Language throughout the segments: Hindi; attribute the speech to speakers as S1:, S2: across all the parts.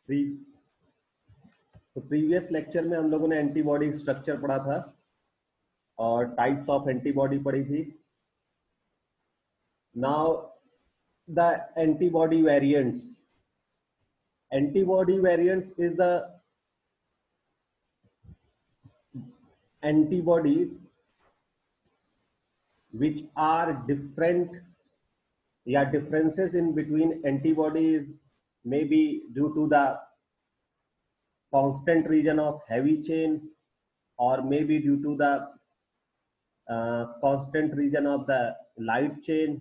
S1: तो प्रीवियस लेक्चर में हम लोगों ने एंटीबॉडी स्ट्रक्चर पढ़ा था और टाइप्स ऑफ एंटीबॉडी पढ़ी थी. Now the antibody variants. Antibody variants is the antibody which are different, yeah, differences in between antibodies may be due to the constant region of heavy chain or maybe due to the constant region of the light chain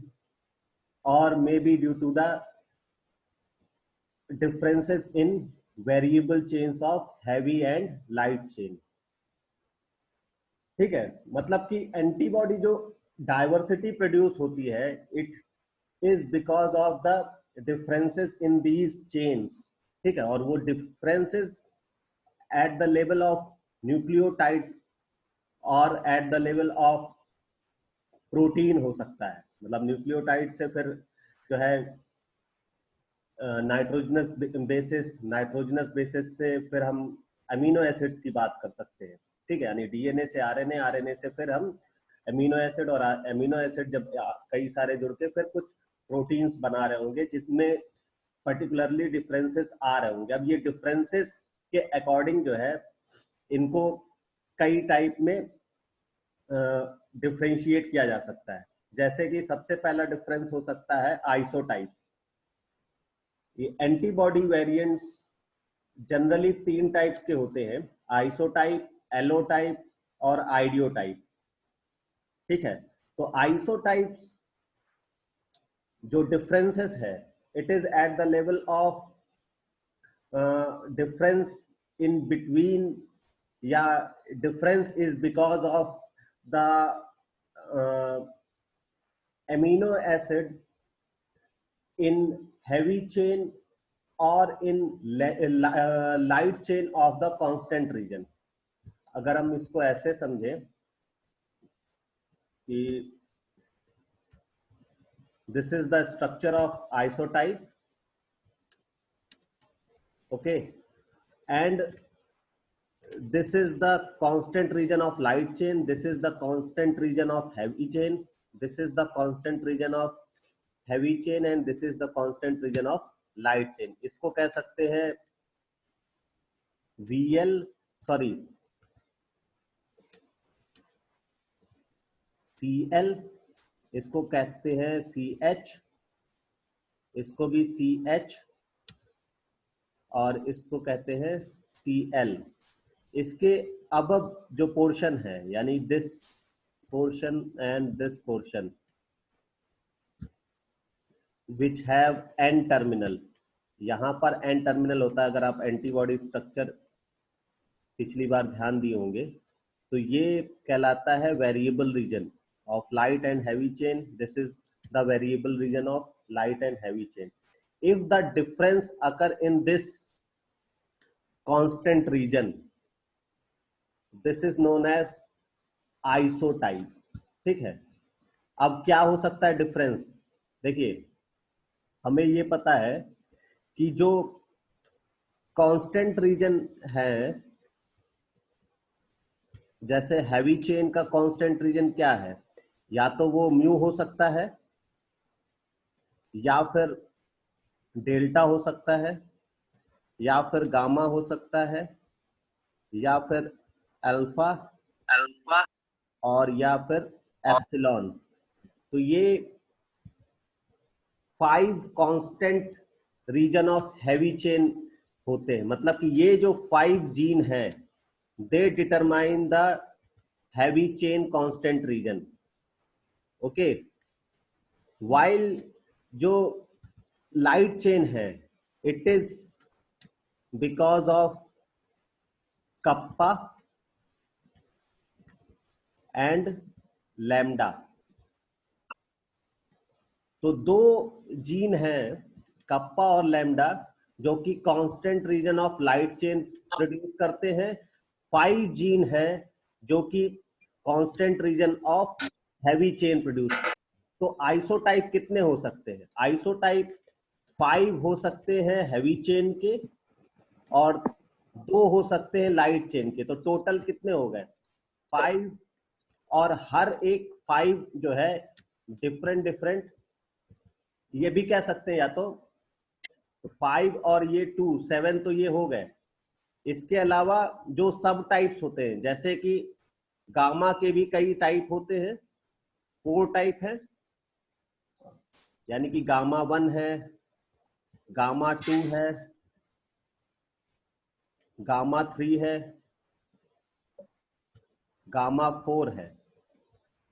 S1: or maybe due to the differences in variable chains of heavy and light chain. ठीक है, मतलब कि एंटीबॉडी जो डाइवर्सिटी प्रोड्यूस होती है, it is because of the differences in these chains. ठीक है, और वो differences at the level of nucleotides और at the level of protein हो सकता है. मतलब न्यूक्लियोटाइड से फिर जो है नाइट्रोजनस बेसिस से फिर हम अमीनो एसिड्स की बात कर सकते हैं. ठीक है, यानी डीएनए से आरएनए, आरएनए से फिर हम अमीनो एसिड, और अमीनो एसिड जब कई सारे जुड़ के फिर कुछ प्रोटीन्स बना रहे होंगे जिसमें पर्टिकुलरली डिफरेंसेस आ रहे होंगे. अब ये डिफरेंसेस के अकॉर्डिंग जो है इनको कई टाइप में डिफरेंशिएट किया जा सकता है. जैसे कि सबसे पहला डिफरेंस हो सकता है आइसोटाइप्स. ये एंटीबॉडी वेरिएंट्स जनरली 3 टाइप्स के होते हैं: आइसोटाइप, एलोटाइप और आइडियोटाइप. ठीक है, तो आइसोटाइप्स जो डिफरेंसेस है, it is at the level of difference in between, या difference is because of the amino acid in heavy chain or in light chain of the constant region. अगर हम इसको ऐसे समझें कि this is the structure of isotype, okay, and this is the constant region of light chain, this is the constant region of heavy chain, this is the constant region of heavy chain and this is the constant region of light chain. इसको कह सकते हैं VL, सॉरी CL, इसको कहते हैं CH, इसको भी CH और इसको कहते हैं CL. इसके अब जो पोर्शन है, यानी this portion and this portion which have N terminal, यहाँ पर N टर्मिनल होता है. अगर आप एंटीबॉडी स्ट्रक्चर पिछली बार ध्यान दिए होंगे तो ये कहलाता है variable region of light and heavy chain. This is the variable region of light and heavy chain. If the difference occur in this constant region, this is known as isotype. ठीक है, अब क्या हो सकता है डिफरेंस? देखिए, हमें ये पता है कि जो कांस्टेंट रीजन है, जैसे हैवी चेन का कांस्टेंट रीजन क्या है? या तो वो म्यू हो सकता है, या फिर डेल्टा हो सकता है, या फिर गामा हो सकता है, या फिर अल्फा और या फिर एप्सिलॉन. तो ये 5 constant region of heavy chain होते हैं. मतलब कि ये जो 5 जीन है, they determine the heavy chain constant region. Okay, while जो लाइट चेन है, it is because of kappa and lambda. तो 2 जीन हैं, कप्पा और लैम्डा, जो कि constant region of light chain produce करते हैं. 5 जीन हैं जो कि constant region of heavy chain produce. तो आइसोटाइप कितने हो सकते हैं? आइसोटाइप 5 हो सकते हैं हैवी चेन के, और 2 हो सकते हैं लाइट चेन के। तो टोटल कितने हो गए? 5। और हर एक 5 जो है डिफरेंट डिफरेंट, ये भी कह सकते हैं या तो 5 और ये 2 7 तो ये हो गए। इसके अलावा जो सब टाइप्स होते हैं, जैसे कि गामा के भी कई टाइप होते हैं, 4 टाइप है, यानी कि गामा 1 है, गामा 2 है, गामा 3 है, गामा 4 है।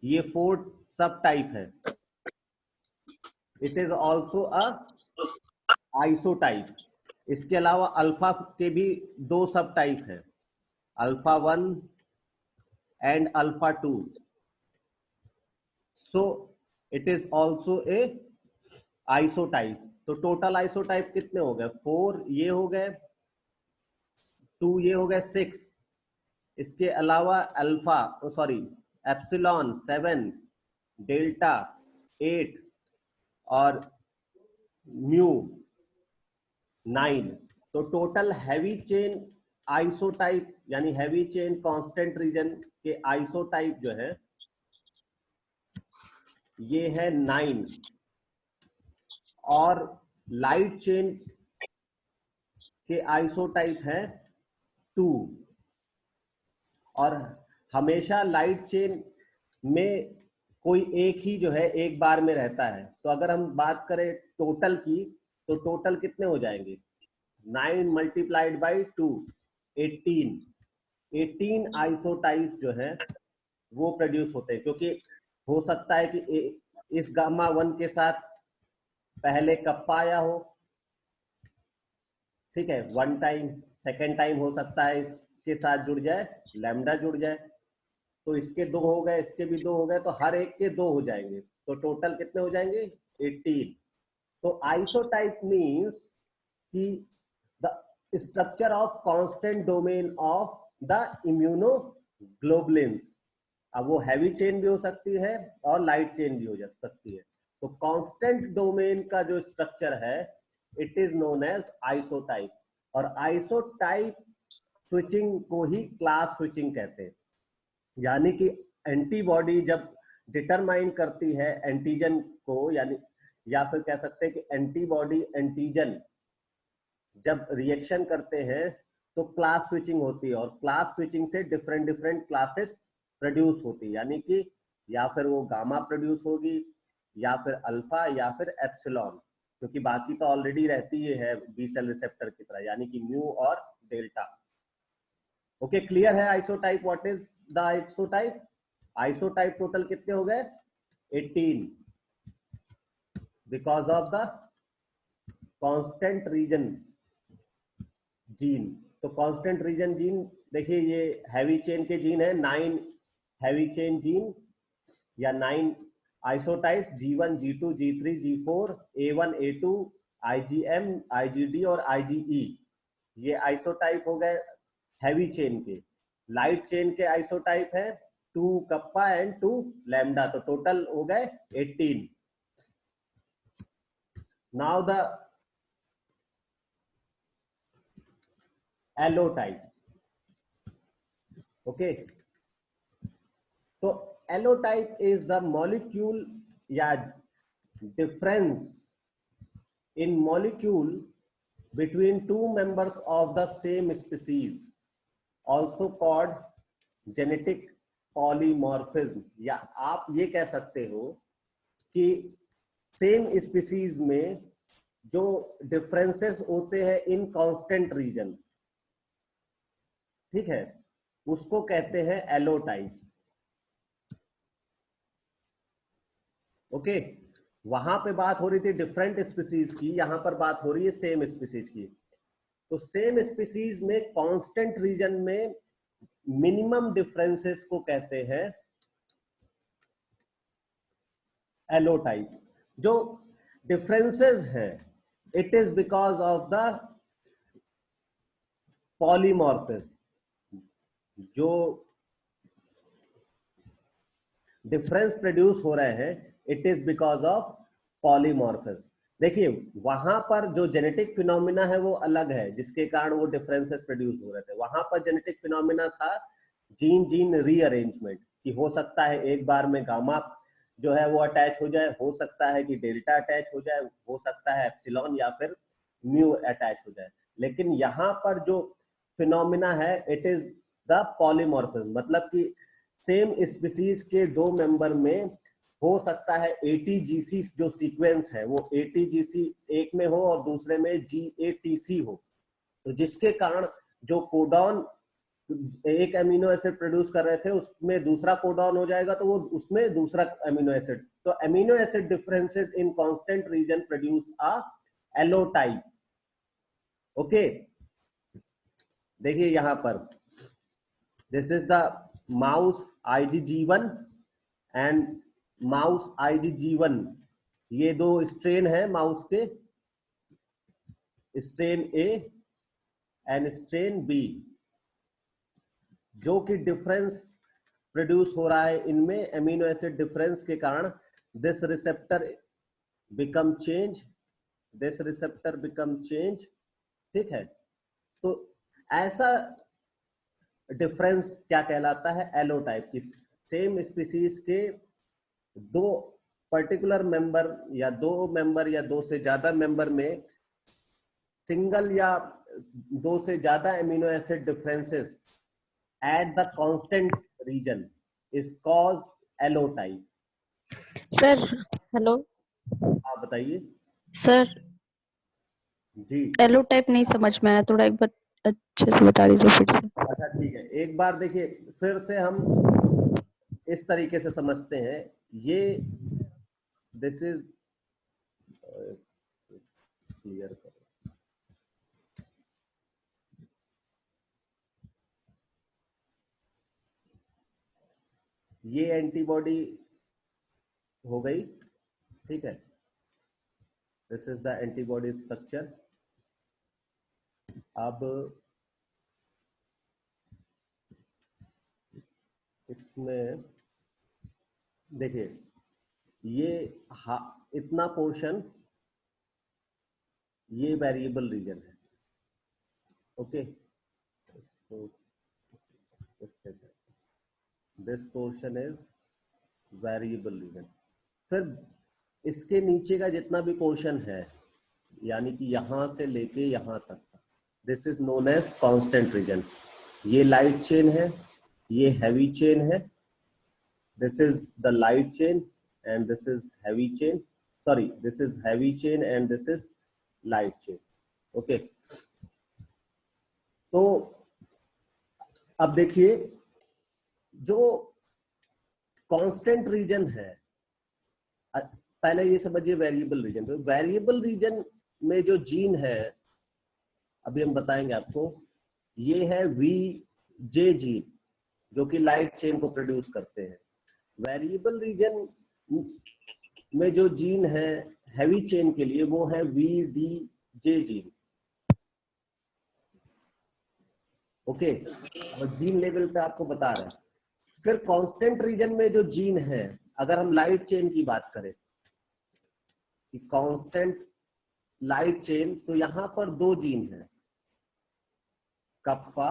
S1: ये 4 सब टाइप है। It is also a isotype. इसके अलावा अल्फा के भी 2 सब टाइप है, alpha 1 and alpha 2। So it is also a isotype. तो टोटल आइसोटाइप कितने हो गए? 4 ये हो गए, 2 ये हो गए, 6। इसके अलावा अल्फा सॉरी एप्सिलॉन 7, डेल्टा 8 और म्यू 9। तो टोटल हैवी चेन आइसोटाइप यानी हैवी चेन कांस्टेंट रीजन के आइसोटाइप जो है ये है 9। और लाइट चेन के आइसोटाइप है 2। और हमेशा लाइट चेन में कोई एक ही जो है एक बार में रहता है। तो अगर हम बात करें टोटल की, तो टोटल कितने हो जाएंगे? 9 मल्टीप्लाइड बाई 2, 18 आइसोटाइप जो है वो प्रोड्यूस होते हैं। क्योंकि हो सकता है कि इस गामा 1 के साथ पहले कप्पा आया हो, ठीक है, 1 टाइम, सेकेंड टाइम हो सकता है इसके साथ जुड़ जाए, लैम्डा जुड़ जाए। तो इसके 2 हो गए, इसके भी 2 हो गए, तो हर एक के 2 हो जाएंगे। तो टोटल कितने हो जाएंगे? 18। तो आइसोटाइप मीन्स कि the structure of constant domain of the immunoglobulins. अब वो हैवी चेन भी हो सकती है और लाइट चेन भी हो सकती है। तो कांस्टेंट डोमेन का जो स्ट्रक्चर है it is known as isotype. और आइसोटाइप स्विचिंग को ही क्लास स्विचिंग कहते हैं। यानी कि एंटीबॉडी जब डिटरमाइन करती है एंटीजन को, यानी या फिर कह सकते हैं कि एंटीबॉडी एंटीजन जब रिएक्शन करते हैं तो क्लास स्विचिंग होती है। और क्लास स्विचिंग से डिफरेंट डिफरेंट क्लासेस प्रोड्यूस होती है, यानी कि या फिर वो गामा प्रोड्यूस होगी, या फिर अल्फा, या फिर एप्सिलॉन। क्योंकि बाकी तो ऑलरेडी रहती है बी सेल रिसेप्टर की तरह, यानी कि म्यू और डेल्टा। ओके, क्लियर है isotype? What is the isotype? Isotype total कितने हो गए? 18, because of the constant reason gene. तो कांस्टेंट रीजन जीन देखिए, ये हैवी चेन के जीन है, 9 हैवी चेन जीन या 9 आइसोटाइप्स, G1, G2, G3, G4, A1, A2, IgM, IgD और IgE। ये आइसोटाइप हो गए हैवी चेन के। लाइट चेन के आइसोटाइप है 2 कप्पा एंड 2 लैम्डा। तो टोटल हो गए 18। Now the allotype. ओके, तो एलोटाइप इज द मॉलिक्यूल या difference in molecule between two members of the same species, also called genetic polymorphism। या आप ये कह सकते हो कि सेम स्पीसीज में जो डिफरेंसेस होते हैं इन कांस्टेंट रीजन, ठीक है, उसको कहते हैं एलोटाइप्स। ओके, वहां पे बात हो रही थी डिफरेंट स्पीसीज की, यहां पर बात हो रही है सेम स्पीसीज की। तो सेम स्पीसीज में कांस्टेंट रीजन में मिनिमम डिफरेंसेस को कहते हैं एलोटाइप। जो डिफरेंसेस हैं it is because of the polymorphism. जो डिफरेंस प्रोड्यूस हो रहे हैं it is because of polymorphism. देखिए वहां पर जो जेनेटिक फिनोमिना है वो अलग है, जिसके कारण वो डिफरेंसेस प्रोड्यूस हो रहे थे। वहां पर जेनेटिक फिनोमिना था जीन जीन रीअरेंजमेंट, कि हो सकता है एक बार में गामा जो है वो अटैच हो जाए, हो सकता है कि डेल्टा अटैच हो जाए, हो सकता है एप्सिलॉन या फिर म्यू अटैच हो जाए। लेकिन यहाँ पर जो फिनोमिना है इट इज द पॉलीमॉर्फिज्म, मतलब कि सेम स्पीसीज के दो मेंबर में हो सकता है एटीजीसी जो सीक्वेंस है वो एटीजीसी एक में हो और दूसरे में जीएटीसी हो, तो जिसके कारण जो कोडॉन एक अमीनो एसिड प्रोड्यूस कर रहे थे उसमें दूसरा कोडॉन हो जाएगा, तो वो उसमें दूसरा अमीनो एसिड, तो amino acid differences in constant region produce a allotype. Okay, देखिए यहां पर this is the mouse IgG1 and mouse IgG1, ये दो स्ट्रेन है माउस के, strain A and strain B, जो कि डिफरेंस प्रोड्यूस हो रहा है इनमें अमीनो एसिड डिफरेंस के कारण। This receptor become change, this receptor become change, ठीक है। तो ऐसा डिफरेंस क्या कहलाता है, एलोटाइप की। सेम स्पीसीज के दो पर्टिकुलर मेंबर या दो से ज्यादा मेंबर में सिंगल या दो से ज्यादा amino acid differences at the constant region is cause allotype.
S2: Sir hello.
S1: आप बताइए।
S2: सर
S1: जी
S2: एलोटाइप नहीं समझ में आया, थोड़ा एक बार अच्छे से बता दीजिए फिर से।
S1: अच्छा ठीक है, एक बार देखिए फिर से हम इस तरीके से समझते हैं। ये दिस इज क्लियर करो, ये एंटीबॉडी हो गई, ठीक है। This is the antibody structure. अब इसमें देखिए ये इतना पोर्शन ये वेरिएबल रीजन है, okay. This portion is variable region. फिर इसके नीचे का जितना भी पोर्शन है, यानी कि यहां से लेके यहां तक, this is known as constant region. ये लाइट चेन है, ये हैवी चेन है, this is the light chain and this is heavy chain, sorry this is heavy chain and this is light chain, okay। तो अब देखिए जो कांस्टेंट रीजन है, पहले ये समझिए वेरिएबल रीजन। तो वेरिएबल रीजन में जो जीन है अभी हम बताएंगे आपको, ये है VJ जीन जो कि लाइट चेन को प्रोड्यूस करते हैं। वेरिएबल रीजन में जो जीन है हैवी चेन के लिए वो है VDJ जीन, ओके। और जीन लेवल पे आपको बता रहे हैं। फिर कांस्टेंट रीजन में जो जीन है, अगर हम लाइट चेन की बात करें कि कांस्टेंट लाइट चेन, तो यहां पर दो जीन है, कप्पा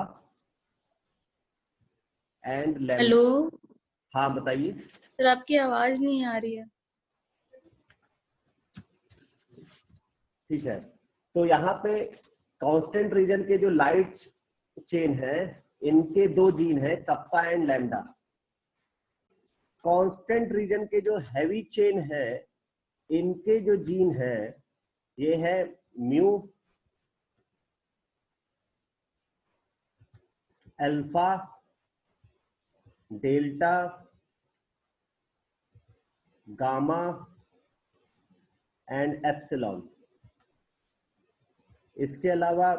S1: एंड लैम्डा।
S2: हेलो
S1: हाँ बताइए।
S2: सर, आपकी आवाज नहीं आ रही है।
S1: ठीक है, तो यहाँ पे कांस्टेंट रीजन के जो लाइट चेन है इनके दो जीन है, kappa and lambda. Constant region के जो हैवी चेन है इनके जो जीन है ये है mu, alpha, delta, gamma and epsilon. इसके अलावा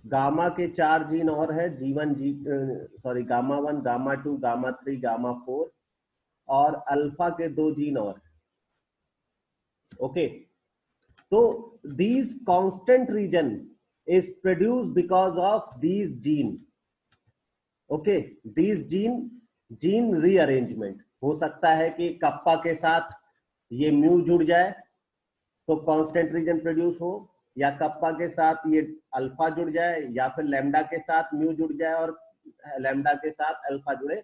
S1: गामा के 4 जीन और है, G1 sorry gamma 1, gamma 2, gamma 3, gamma 4, और अल्फा के 2 जीन और है, ओके। तो these constant region is produced because of these gene, okay। these gene rearrangement हो सकता है कि कप्पा के साथ ये म्यू जुड़ जाए तो कांस्टेंट रीजन प्रोड्यूस हो, या कप्पा के साथ ये अल्फा जुड़ जाए, या फिर लैम्डा के साथ म्यू जुड़ जाए और लैम्डा के साथ अल्फा जुड़े,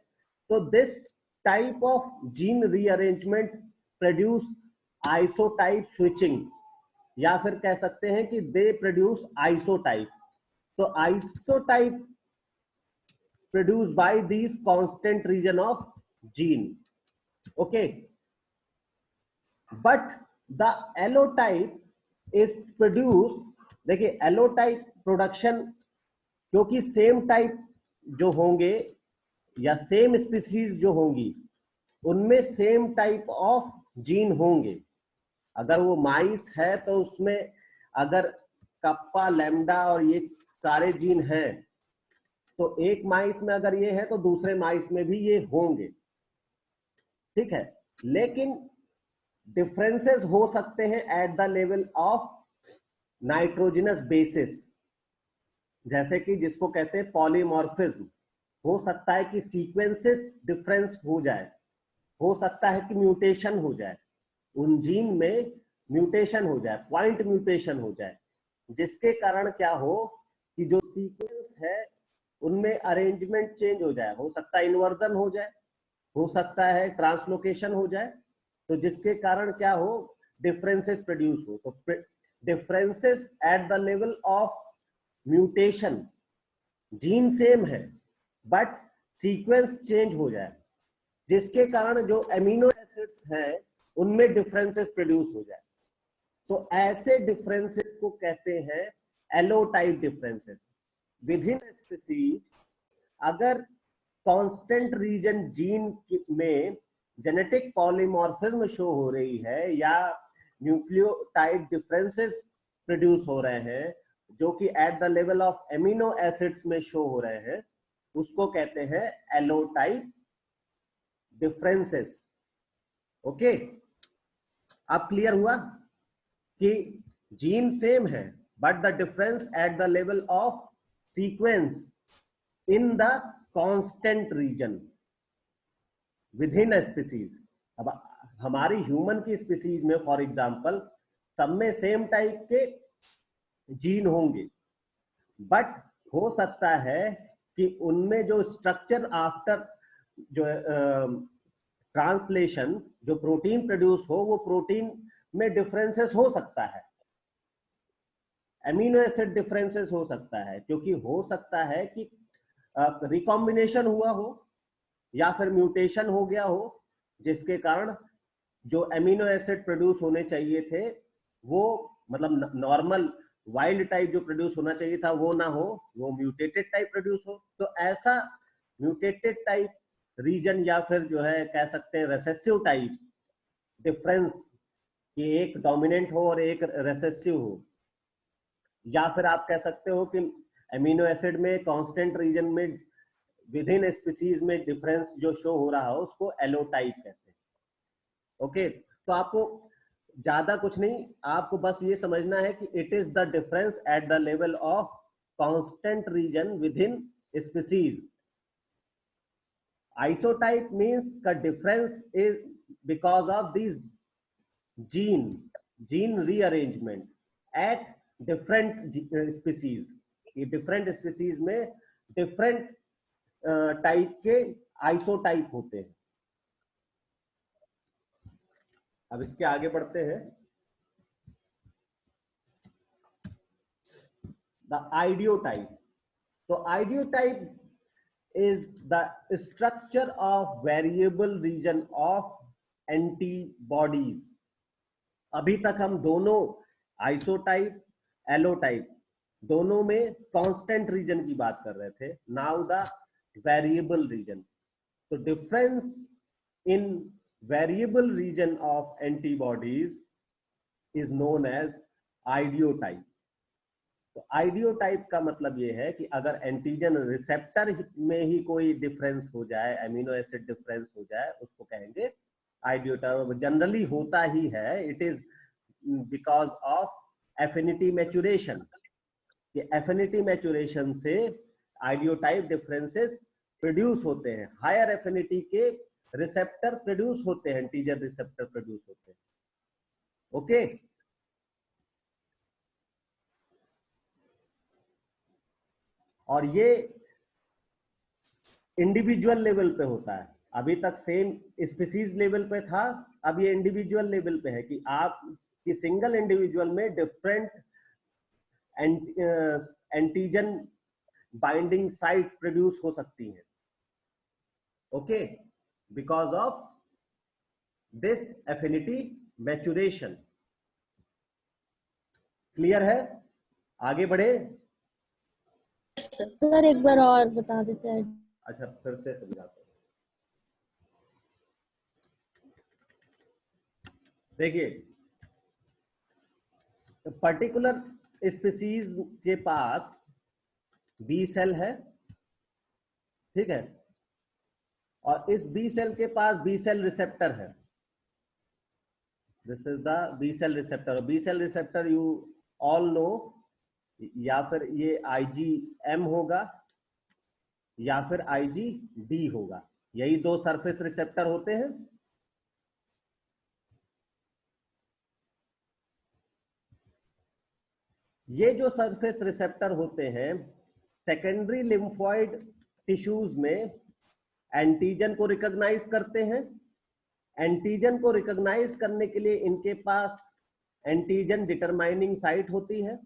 S1: तो this type of gene rearrangement produce isotype switching, या फिर कह सकते हैं कि दे प्रोड्यूस आइसोटाइप। तो isotype produced by these constant region of gene, okay, but the allotype is produced, देखिए allotype production, क्योंकि सेम टाइप जो होंगे या सेम स्पीसीज जो होंगी उनमें सेम टाइप ऑफ जीन होंगे। अगर वो माइस है तो उसमें अगर कप्पा लैम्डा और ये सारे जीन हैं तो एक माइस में अगर ये है तो दूसरे माइस में भी ये होंगे, ठीक है। लेकिन डिफरेंसेस हो सकते हैं eight the level of nitrogenous bases, जैसे कि जिसको कहते हैं पॉलीमॉर्फिज्म। हो सकता है कि सीक्वेंसेस डिफरेंस हो जाए, हो सकता है कि म्यूटेशन हो जाए, उन जीन में म्यूटेशन हो जाए, पॉइंट म्यूटेशन हो जाए, जिसके कारण क्या हो कि जो सीक्वेंस है उनमें अरेंजमेंट चेंज हो जाए। हो सकता है इन्वर्जन हो जाए, हो सकता है ट्रांसलोकेशन हो जाए, तो जिसके कारण क्या हो, डिफरेंसेस प्रोड्यूस हो। तो differences at the level of mutation, gene same है बट सीक्वेंस चेंज हो जाए, जिसके कारण जो एमिनो एसिड्स हैं उनमें डिफरेंसेस प्रोड्यूस हो जाए, तो ऐसे डिफरेंसेस को कहते हैं एलोटाइप डिफरेंसेस विद इन स्पीसीज। अगर कांस्टेंट रीजन जीन में जेनेटिक पॉलीमॉर्फिज्म शो हो रही है या न्यूक्लियोटाइड डिफरेंसेस प्रोड्यूस हो रहे हैं जो कि eight the level of amino acids में शो हो रहे हैं, उसको कहते हैं एलोटाइप डिफरेंसेस। ओके, अब क्लियर हुआ कि जीन सेम है but the difference at the level of sequence in the constant region with in a species. अब हमारी ह्यूमन की स्पीसीज में फॉर एग्जांपल सब में सेम टाइप के जीन होंगे, बट हो सकता है कि उनमें जो स्ट्रक्चर आफ्टर जो ट्रांसलेशन जो प्रोटीन प्रोड्यूस हो वो प्रोटीन में डिफरेंसेस हो सकता है, एमिनो एसिड डिफरेंसेस हो सकता है, क्योंकि हो सकता है कि रिकॉम्बिनेशन हुआ हो या फिर म्यूटेशन हो गया हो, जिसके कारण जो एमिनो एसिड प्रोड्यूस होने चाहिए थे वो मतलब नॉर्मल वाइल्ड टाइप जो प्रोड्यूस होना चाहिए था वो ना हो, वो म्यूटेटेड टाइप प्रोड्यूस हो। तो ऐसा म्यूटेटेड टाइप रीजन या फिर जो है कह सकते हैं रेसेसिव टाइप डिफरेंस कि एक डोमिनेंट हो और एक रेसेसिव हो, या फिर आप कह सकते हो कि एमिनो एसिड में कांस्टेंट रीजन में विद इन स्पीसीज में डिफरेंस जो शो हो रहा हो उसको एलोटाइप कहते हैं। ओके, तो आपको ज्यादा कुछ नहीं, आपको बस ये समझना है कि it is the difference at the level of constant region within species. Isotype means का difference is because of this gene rearrangement at different species. ये डिफरेंट स्पीसीज में डिफरेंट टाइप के आइसोटाइप होते हैं। अब इसके आगे बढ़ते हैं। The idiotype. तो idiotype is the structure of variable region of antibodies। अभी तक हम दोनों आइसोटाइप एलोटाइप दोनों में कांस्टेंट रीजन की बात कर रहे थे, नाउ द वेरिएबल रीजन। तो difference in variable region of antibodies is known as idiotype. तो आइडियोटाइप का मतलब ये है कि अगर एंटीजन रिसेप्टर में ही कोई डिफरेंस हो जाए, एमिनो एसिड डिफरेंस हो जाए, उसको कहेंगे आइडियोटाइप। जनरली होता ही है, it is because of affinity maturation. ये एफिनिटी मैचुरेशन से आइडियोटाइप डिफरेंसेस प्रोड्यूस होते हैं। हायर एफिनिटी के रिसेप्टर प्रोड्यूस होते हैं, एंटीजन रिसेप्टर प्रोड्यूस होते हैं। ओके। और ये इंडिविजुअल लेवल पे होता है, अभी तक सेम स्पीसीज लेवल पे था, अब ये इंडिविजुअल लेवल पे है कि आप कि सिंगल इंडिविजुअल में different antigen binding site produce हो सकती है। Okay, because of this affinity maturation. Clear है? आगे बढ़े?
S2: सर एक बार और बता देते हैं।
S1: अच्छा, फिर से समझाता हूं। देखिए, पर्टिकुलर स्पीसीज के पास बी सेल है, ठीक है, और इस बी सेल के पास बी सेल रिसेप्टर है। This is the B cell receptor. B cell receptor you all know, या फिर ये IgM होगा या फिर IgD होगा, यही दो सरफेस रिसेप्टर होते हैं। ये जो सरफेस रिसेप्टर होते हैं सेकेंडरी लिम्फोइड टिश्यूज में एंटीजन को रिकॉग्नाइज करते हैं। एंटीजन को रिकॉग्नाइज करने के लिए इनके पास एंटीजन डिटरमाइनिंग साइट होती है,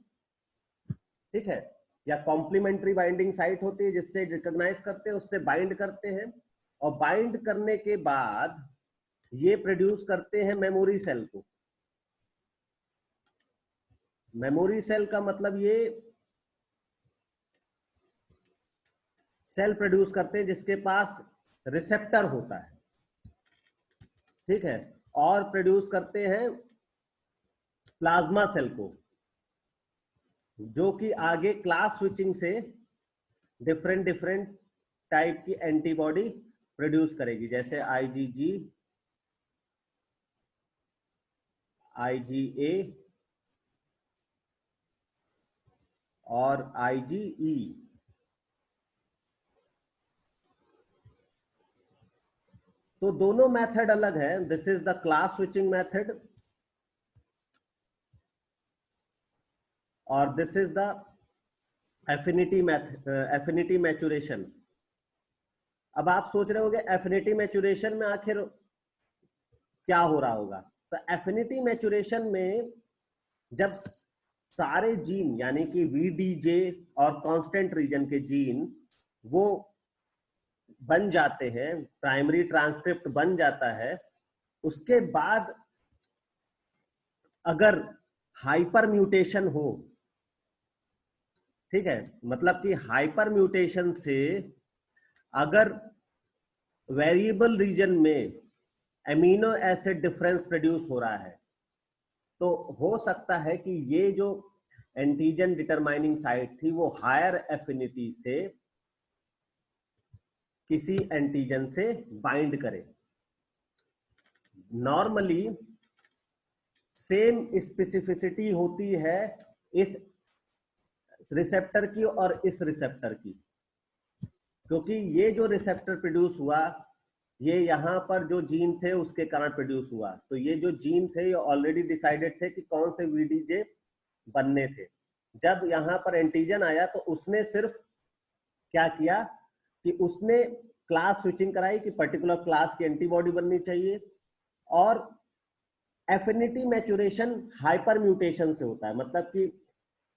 S1: ठीक है, या कॉम्प्लीमेंट्री बाइंडिंग साइट होती है जिससे रिकॉग्नाइज करते हैं, उससे बाइंड करते हैं, और बाइंड करने के बाद ये प्रोड्यूस करते हैं मेमोरी सेल को। मेमोरी सेल का मतलब ये सेल प्रोड्यूस करते हैं जिसके पास रिसेप्टर होता है, ठीक है, और प्रोड्यूस करते हैं प्लाज्मा सेल को, जो कि आगे क्लास स्विचिंग से डिफरेंट डिफरेंट टाइप की एंटीबॉडी प्रोड्यूस करेगी, जैसे IgG, IgA और IgE। तो दोनों मेथड अलग है। This is the class switching method और this is the affinity maturation. अब आप सोच रहे होंगे एफिनिटी मैचुरेशन में आखिर क्या हो रहा होगा। तो एफिनिटी मैचुरेशन में जब सारे जीन यानी कि VDJ और कांस्टेंट रीजन के जीन वो बन जाते हैं, प्राइमरी ट्रांसक्रिप्ट बन जाता है, उसके बाद अगर हाइपर म्यूटेशन हो, ठीक है, मतलब कि हाइपर म्यूटेशन से अगर वेरिएबल रीजन में एमिनो एसिड डिफरेंस प्रोड्यूस हो रहा है, तो हो सकता है कि ये जो एंटीजन डिटरमाइनिंग साइट थी वो हायर एफिनिटी से किसी एंटीजन से बाइंड करे। नॉर्मली सेम स्पेसिफिसिटी होती है इस रिसेप्टर की और इस रिसेप्टर की, क्योंकि ये जो रिसेप्टर प्रोड्यूस हुआ ये यहाँ पर जो जीन थे उसके कारण प्रोड्यूस हुआ। तो ये जो जीन थे ये ऑलरेडी डिसाइडेड थे कि कौन से VDJ बनने थे। जब यहाँ पर एंटीजन आया तो उसने सिर्फ क्या किया कि उसने क्लास स्विचिंग कराई कि पर्टिकुलर क्लास की एंटीबॉडी बननी चाहिए, और एफिनिटी मैचुरेशन हाइपर म्यूटेशन से होता है, मतलब कि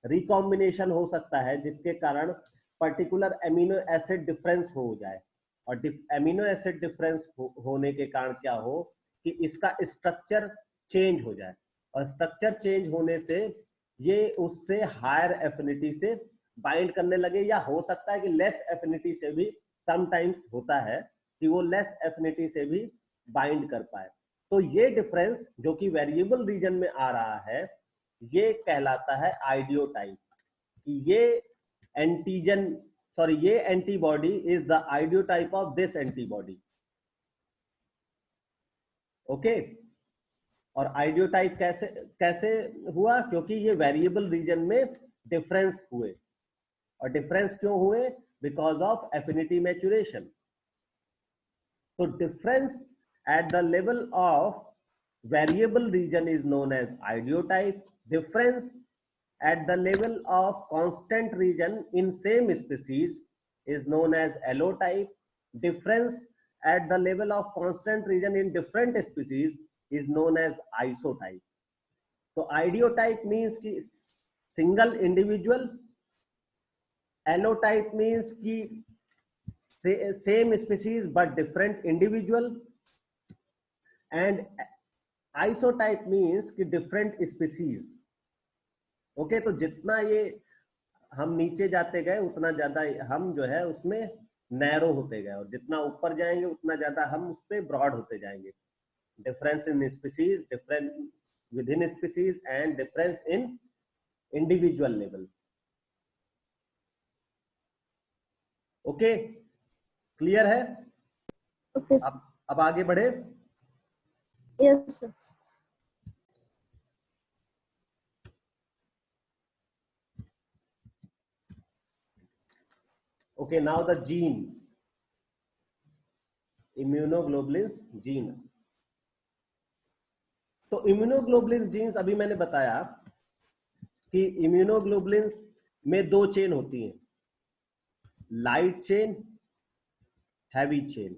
S1: रिकॉम्बिनेशन हो सकता है जिसके कारण पर्टिकुलर एमिनो एसिड डिफरेंस हो जाए, और एमिनो एसिड डिफरेंस होने के कारण क्या हो कि इसका स्ट्रक्चर चेंज हो जाए, और स्ट्रक्चर चेंज होने से ये उससे हायर एफिनिटी से बाइंड करने लगे, या हो सकता है कि लेस एफिनिटी से भी समटाइम्स होता है कि वो लेस एफिनिटी से भी बाइंड कर पाए। तो ये डिफरेंस जो कि वेरिएबल रीजन में आ रहा है ये कहलाता है आइडियोटाइप, कि ये एंटीजन सॉरी ये antibody is the ideotype of this antibody. Okay, और आइडियोटाइप कैसे कैसे हुआ, क्योंकि ये वेरिएबल रीजन में डिफरेंस हुए, और डिफरेंस क्यों हुए, बिकॉज ऑफ एफिनिटी मैचुरेशन। तो difference at the level of variable region is known as idiotype. Difference at the level of constant region in same species is known as allotype. Difference at the level of constant region in different species is known as isotype. So idiotype means कि single individual, allotype means कि same species but different individual, and isotype means कि different species. ओके तो जितना ये हम नीचे जाते गए उतना ज्यादा हम जो है उसमें नैरो होते गए, और जितना ऊपर जाएंगे उतना ज्यादा हम उस पर ब्रॉड होते जाएंगे. Difference in species, difference with in species and difference in individual level. Okay clear है?
S3: ओके
S1: अब आगे बढ़े.
S3: Yes sir.
S1: Okay, now the genes. Immunoglobulins gene. तो इम्यूनोग्लोबुलिन जीन्स अभी मैंने बताया कि इम्यूनोग्लोबुलिन में दो चेन होती हैं, लाइट चेन, हैवी चेन.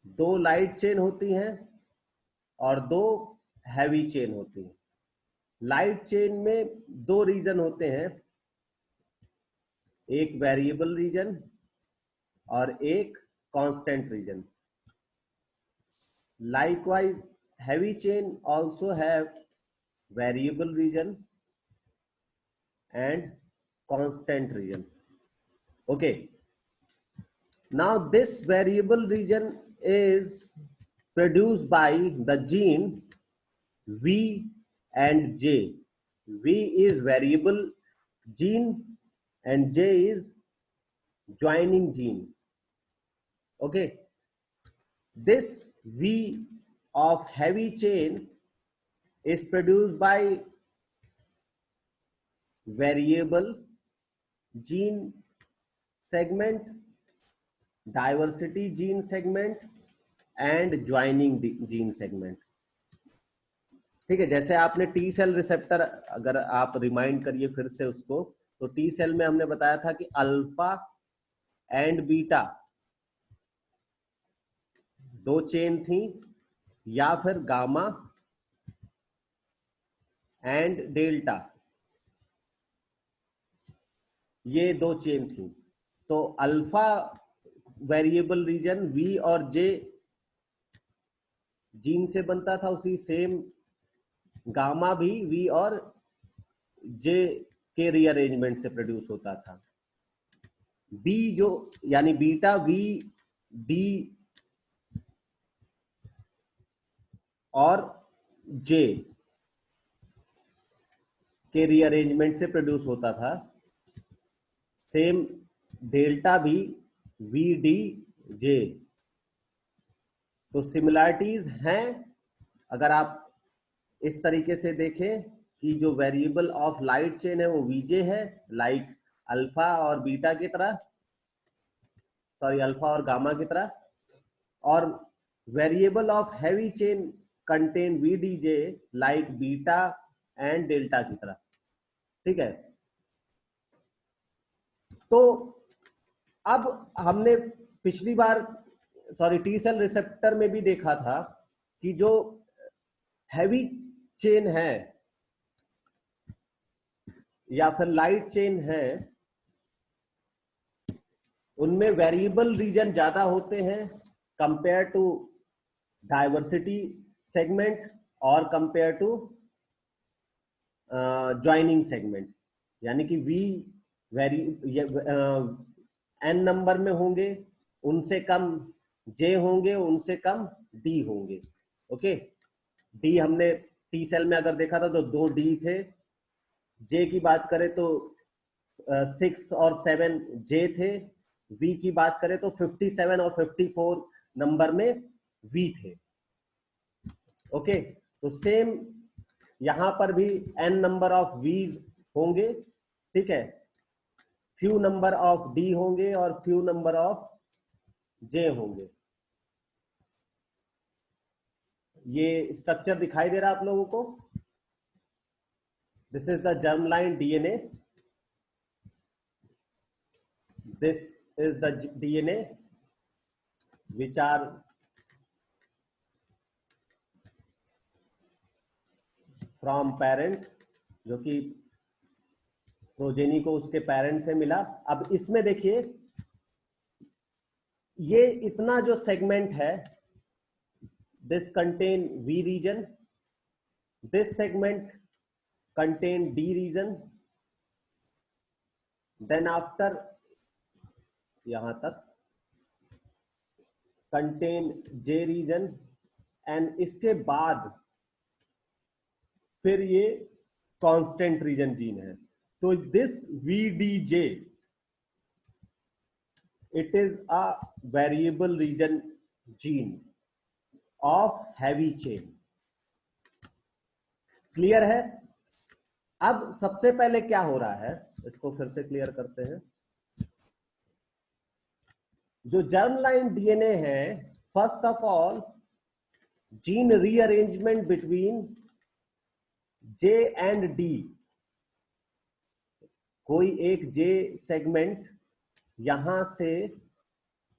S1: दो लाइट चेन होती हैं और दो हैवी चेन होती हैं. लाइट चेन में दो रीजन होते हैं, एक वेरिएबल रीजन और एक constant region. Likewise, heavy chain also have variable region and constant region. Okay. Now this variable region is produced by the gene V and J. V is variable gene and J is joining gene. Okay. This V of heavy chain is produced by variable gene segment, diversity gene segment and joining gene segment. ठीक है, जैसे आपने टी सेल रिसेप्टर अगर आप रिमाइंड करिए फिर से उसको, तो टी सेल में हमने बताया था कि अल्फा एंड बीटा दो चेन थी, या फिर गामा एंड डेल्टा ये दो चेन थी. तो अल्फा वेरिएबल रीजन वी और जे जीन से बनता था, उसी सेम गामा भी वी और जे के रीअरेंजमेंट से प्रोड्यूस होता था. बी जो यानी बीटा वी डी और जे के रीअरेंजमेंट से प्रोड्यूस होता था. सेम डेल्टा भी वी डी जे. तो सिमिलरिटीज हैं अगर आप इस तरीके से देखें कि जो वेरिएबल ऑफ लाइट चेन है वो वीजे है, लाइक अल्फा और बीटा की तरह, सॉरी अल्फा और गामा की तरह, और variable of heavy chain contain VDJ like beta and delta की तरह. ठीक है, तो अब हमने पिछली बार टी सेल रिसेप्टर में भी देखा था कि जो हैवी चेन है या फिर लाइट चेन है उनमें वेरिएबल रीजन ज्यादा होते हैं कंपेयर टू डाइवर्सिटी सेगमेंट और कंपेयर टू ज्वाइनिंग सेगमेंट. यानी कि वी एन नंबर में होंगे, उनसे कम जे होंगे, उनसे कम डी होंगे. ओके, डी हमने टी सेल में अगर देखा था तो दो डी थे. जे की बात करें तो 6 और 7 जे थे. वी की बात करें तो 57 और 54 नंबर में वी थे. ओके, तो सेम यहां पर भी एन नंबर ऑफ वीज होंगे. ठीक है, फ्यू नंबर ऑफ डी होंगे और फ्यू नंबर ऑफ जे होंगे. ये स्ट्रक्चर दिखाई दे रहा है आप लोगों को? This is the germline DNA, this is the DNA which are from parents, जो कि प्रोजेनी को उसके पेरेंट्स से मिला। अब इसमें देखिए, ये इतना जो सेगमेंट है, this contain V region, this segment contain D region, then after यहां तक कंटेन जे रीजन, एंड इसके बाद फिर ये कांस्टेंट रीजन जीन है। तो this VDJ, it is a variable region gene of heavy chain। Clear है? अब सबसे पहले क्या हो रहा है, इसको फिर से क्लियर करते हैं। जो जर्मलाइन डीएनए है, first of all gene rearrangement between J and D, कोई एक J सेगमेंट यहां से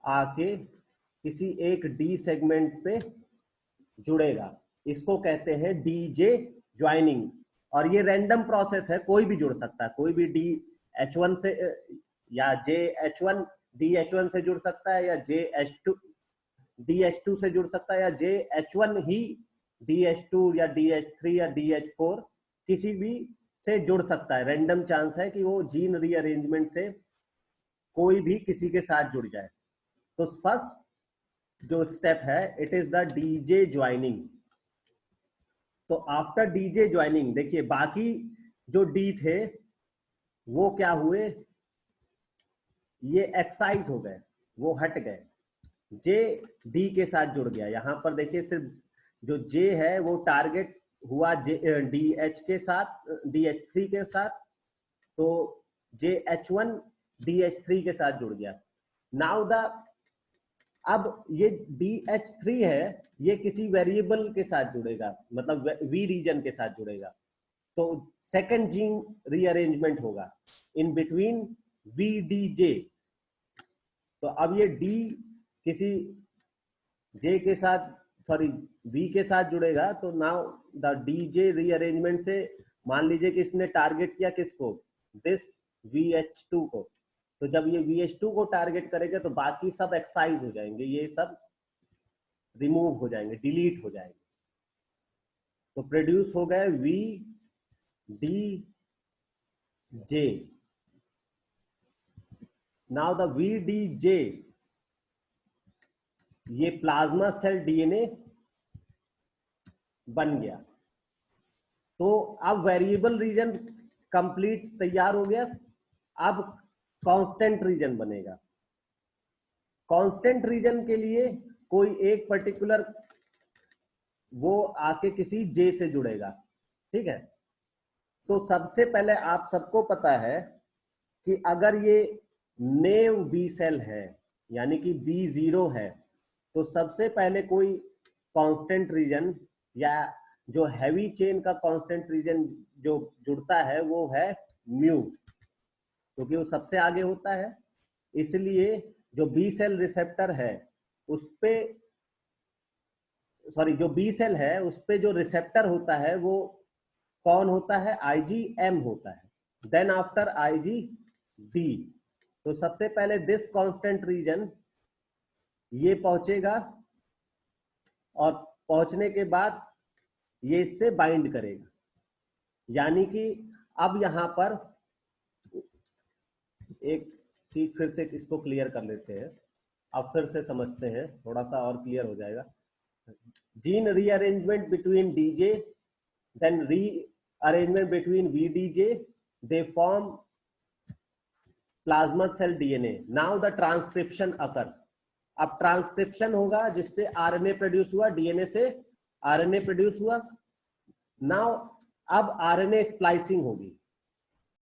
S1: आके किसी एक D सेगमेंट पे जुड़ेगा, इसको कहते हैं DJ ज्वाइनिंग। और ये रैंडम प्रोसेस है, कोई भी जुड़ सकता है, कोई भी DH1 से या JH1 DH1 से जुड़ सकता है, या JH2 DH2 से जुड़ सकता है, या JH1 ही DH2 या DH3 या DH4 किसी भी से जुड़ सकता है। रैंडम चांस है कि वो जीन रीअरेंजमेंट से कोई भी किसी के साथ जुड़ जाए। तो फर्स्ट जो स्टेप है, it is the DJ joining. तो आफ्टर डीजे ज्वाइनिंग देखिए, बाकी जो डी थे वो क्या हुए, ये एक्साइज हो गए, वो हट गए, जे डी के साथ जुड़ गया। यहां पर देखिए, सिर्फ जो जे है वो टारगेट हुआ DH के साथ, DH3 के साथ, तो JH1 DH3 के साथ जुड़ गया। नाउ अब ये DH3 है, ये किसी वेरिएबल के साथ जुड़ेगा, मतलब V रीजन के साथ जुड़ेगा। तो सेकंड जीन रीअरेंजमेंट होगा इन बिटवीन VDJ। तो अब ये D किसी J के साथ, सॉरी V के साथ जुड़ेगा, तो नाउ द DJ रीअरेंजमेंट से मान लीजिए कि इसने टारगेट किया किसको, दिस VH2 को। तो जब ये VH2 को टारगेट करेगा तो बाकी सब एक्साइज हो जाएंगे, ये सब रिमूव हो जाएंगे, डिलीट हो जाएंगे। तो प्रोड्यूस हो गए VDJ। नाउ द VDJ, ये प्लाज्मा सेल डीएनए बन गया। तो अब वेरिएबल रीजन कंप्लीट तैयार हो गया। अब कांस्टेंट रीजन बनेगा। कांस्टेंट रीजन के लिए कोई एक पर्टिकुलर वो आके किसी जे से जुड़ेगा, ठीक है। तो सबसे पहले आप सबको पता है कि अगर ये नेव बी सेल है, यानी कि B0 है, तो सबसे पहले कोई कांस्टेंट रीजन या जो हैवी चेन का कांस्टेंट रीजन जो जुड़ता है वो है म्यू, क्योंकि वो सबसे आगे होता है। इसलिए जो बी सेल रिसेप्टर है उस पे, सॉरी जो बी सेल है उस पे जो रिसेप्टर होता है वो कौन होता है, IgM होता है। Then after IgD। तो सबसे पहले दिस कांस्टेंट रीजन ये पहुंचेगा, और पहुंचने के बाद ये इससे बाइंड करेगा। यानी कि अब यहां पर एक चीज फिर से इसको क्लियर कर लेते हैं, अब फिर से समझते हैं, थोड़ा सा और क्लियर हो जाएगा। Gene rearrangement between DJ, then rearrangement between VDJ, they form plasma cell DNA। Now the transcription occur. अब ट्रांसक्रिप्शन होगा जिससे RNA प्रोड्यूस हुआ, DNA से RNA प्रोड्यूस हुआ। नाउ अब RNA स्प्लाइसिंग होगी।